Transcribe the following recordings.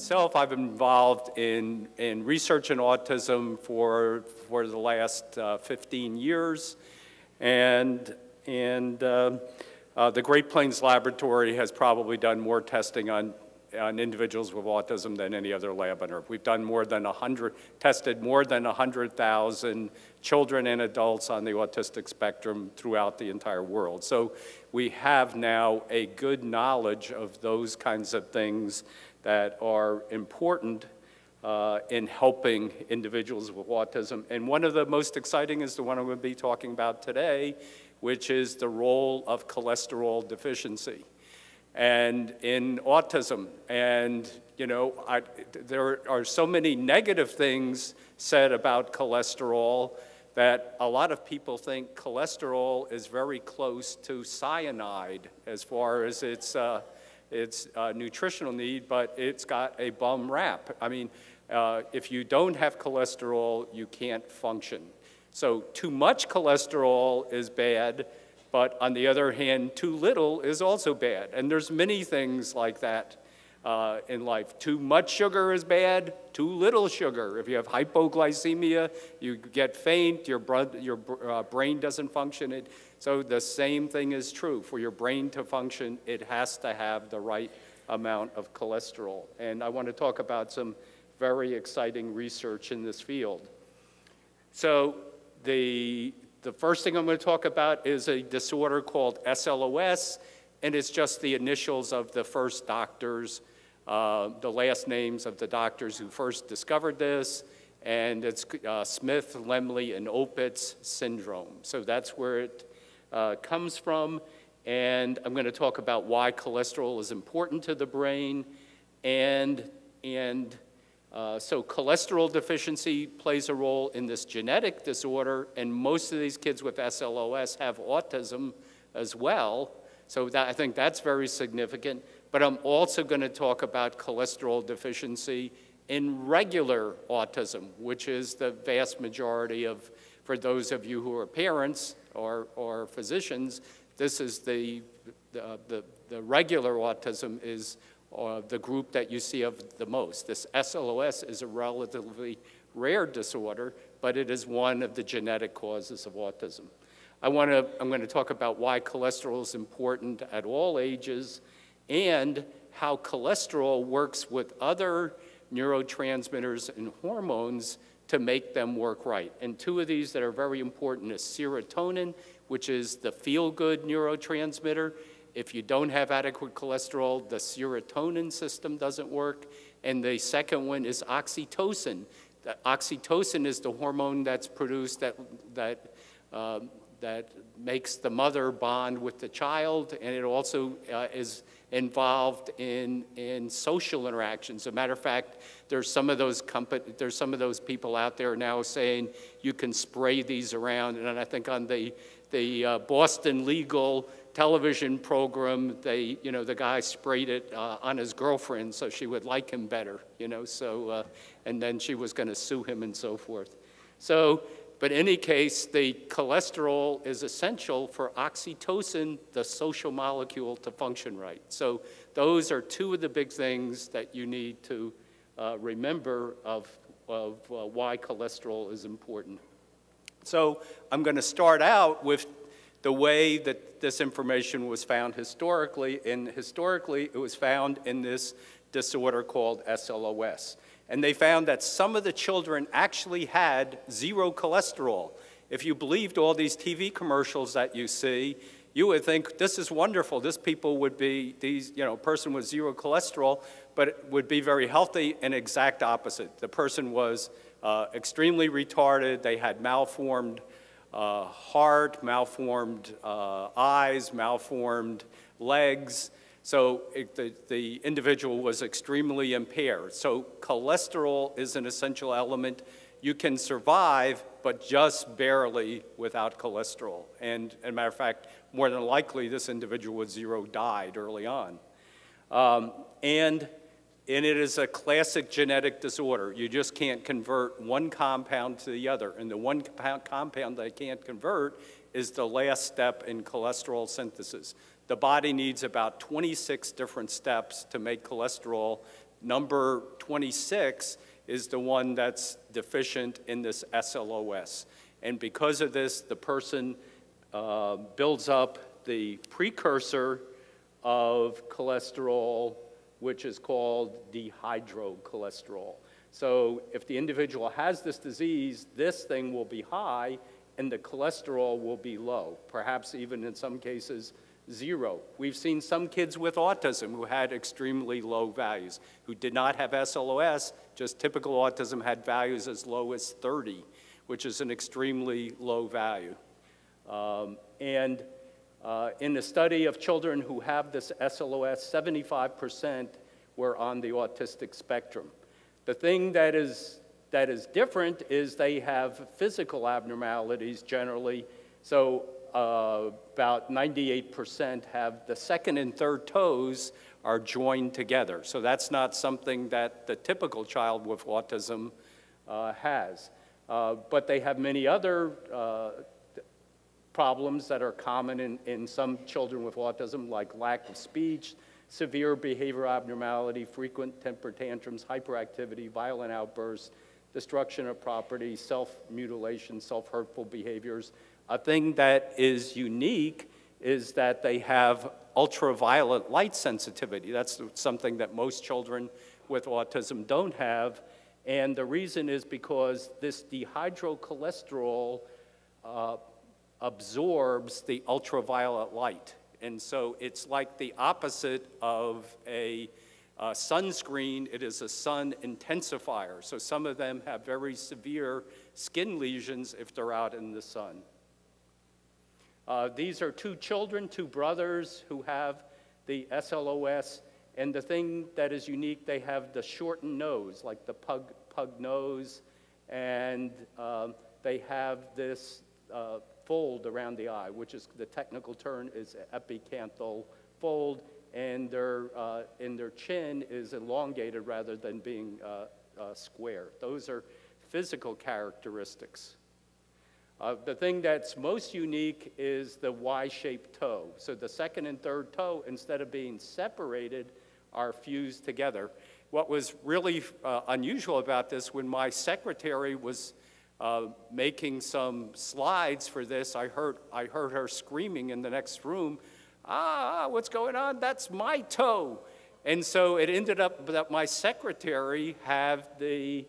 myself, I've been involved in research in autism for the last 15 years. And the Great Plains Laboratory has probably done more testing on individuals with autism than any other lab on Earth. We've done tested more than 100,000 children and adults on the autistic spectrum throughout the entire world. So we have now a good knowledge of those kinds of things that are important in helping individuals with autism. And one of the most exciting is the one I'm going to be talking about today, which is the role of cholesterol deficiency and in autism. And you know, there are so many negative things said about cholesterol that a lot of people think cholesterol is very close to cyanide as far as its nutritional need, but it's got a bum rap. I mean, if you don't have cholesterol, you can't function. So too much cholesterol is bad, but on the other hand, too little is also bad. And there's many things like that in life. Too much sugar is bad, too little sugar. If you have hypoglycemia, you get faint, your brain doesn't function. So the same thing is true. For your brain to function, it has to have the right amount of cholesterol. And I want to talk about some very exciting research in this field. So the first thing I'm going to talk about is a disorder called SLOS, and it's just the initials of the first doctors, the last names of the doctors who first discovered this, and it's Smith, Lemley, and Opitz syndrome. So that's where it comes from, and I'm going to talk about why cholesterol is important to the brain, so cholesterol deficiency plays a role in this genetic disorder, and most of these kids with SLOS have autism as well. So I think that's very significant. But I'm also going to talk about cholesterol deficiency in regular autism, which is the vast majority of, for those of you who are parents or physicians, this is the regular autism is the group that you see of the most. This SLOS is a relatively rare disorder, but it is one of the genetic causes of autism. I'm going to talk about why cholesterol is important at all ages and how cholesterol works with other neurotransmitters and hormones to make them work right. And two of these that are very important is serotonin, which is the feel-good neurotransmitter. If you don't have adequate cholesterol, the serotonin system doesn't work. And the second one is oxytocin. The oxytocin is the hormone that's produced that makes the mother bond with the child, and it also is involved in social interactions. As a matter of fact, there's some of those people out there now saying you can spray these around, and I think on the Boston Legal television program, the guy sprayed it on his girlfriend so she would like him better, so, and then she was going to sue him and so forth. So, but in any case, the cholesterol is essential for oxytocin, the social molecule, to function right. So those are two of the big things that you need to remember of why cholesterol is important. So I'm going to start out with the way that this information was found historically, and historically it was found in this disorder called SLOS. And they found that some of the children actually had zero cholesterol. If you believed all these TV commercials that you see, you would think this is wonderful. This people would be, person with zero cholesterol, but it would be very healthy, and exact opposite. The person was extremely retarded. They had malformed heart, malformed eyes, malformed legs. So the individual was extremely impaired. So cholesterol is an essential element. You can survive, but just barely without cholesterol. And as a matter of fact, more than likely, this individual with zero died early on. And it is a classic genetic disorder. You just can't convert one compound to the other. And the one compound that I can't convert is the last step in cholesterol synthesis. The body needs about 26 different steps to make cholesterol number 26 is the one that's deficient in this SLOS. And because of this, the person builds up the precursor of cholesterol, which is called dehydrocholesterol. So if the individual has this disease, this thing will be high and the cholesterol will be low, perhaps even in some cases 0. We've seen some kids with autism who had extremely low values, who did not have SLOS, just typical autism had values as low as 30, which is an extremely low value. In a study of children who have this SLOS, 75% were on the autistic spectrum. The thing that is different is they have physical abnormalities generally. So about 98% have the second and third toes are joined together. So that's not something that the typical child with autism has. But they have many other problems that are common in some children with autism, like lack of speech, severe behavioral abnormality, frequent temper tantrums, hyperactivity, violent outbursts, destruction of property, self-mutilation, self-hurtful behaviors. A thing that is unique is that they have ultraviolet light sensitivity. That's something that most children with autism don't have. And the reason is because this dehydrocholesterol absorbs the ultraviolet light. And so it's like the opposite of a sunscreen. It is a sun intensifier. So some of them have very severe skin lesions if they're out in the sun. These are two children, two brothers who have the SLOS. And the thing that is unique, they have the shortened nose, like the pug nose. And they have this fold around the eye, which is the technical term is epicanthal fold, and their chin is elongated rather than being square. Those are physical characteristics. The thing that's most unique is the Y-shaped toe. So the second and third toe, instead of being separated, are fused together. What was really unusual about this, when my secretary was making some slides for this, I heard her screaming in the next room, what's going on? That's my toe. And so it ended up that my secretary had the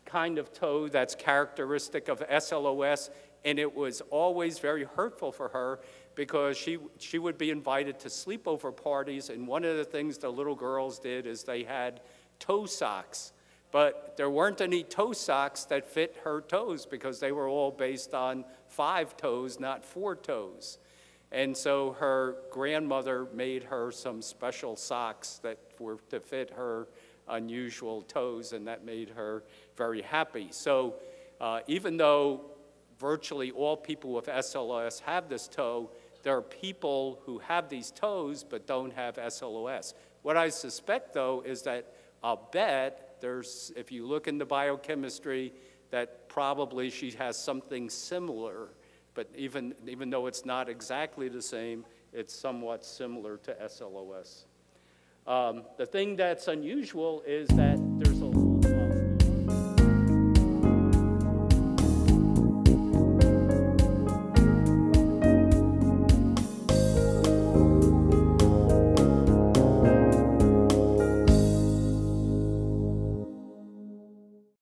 kind of toe that's characteristic of SLOS, and it was always very hurtful for her because she would be invited to sleepover parties, and one of the things the little girls did is they had toe socks. But there weren't any toe socks that fit her toes because they were all based on 5 toes, not 4 toes. And so her grandmother made her some special socks that were to fit her unusual toes, and that made her very happy. So even though virtually all people with SLOS have this toe, there are people who have these toes but don't have SLOS. What I suspect, though, is that I'll bet if you look into biochemistry, that probably she has something similar, but even though it's not exactly the same, it's somewhat similar to SLOS. The thing that's unusual is that there's a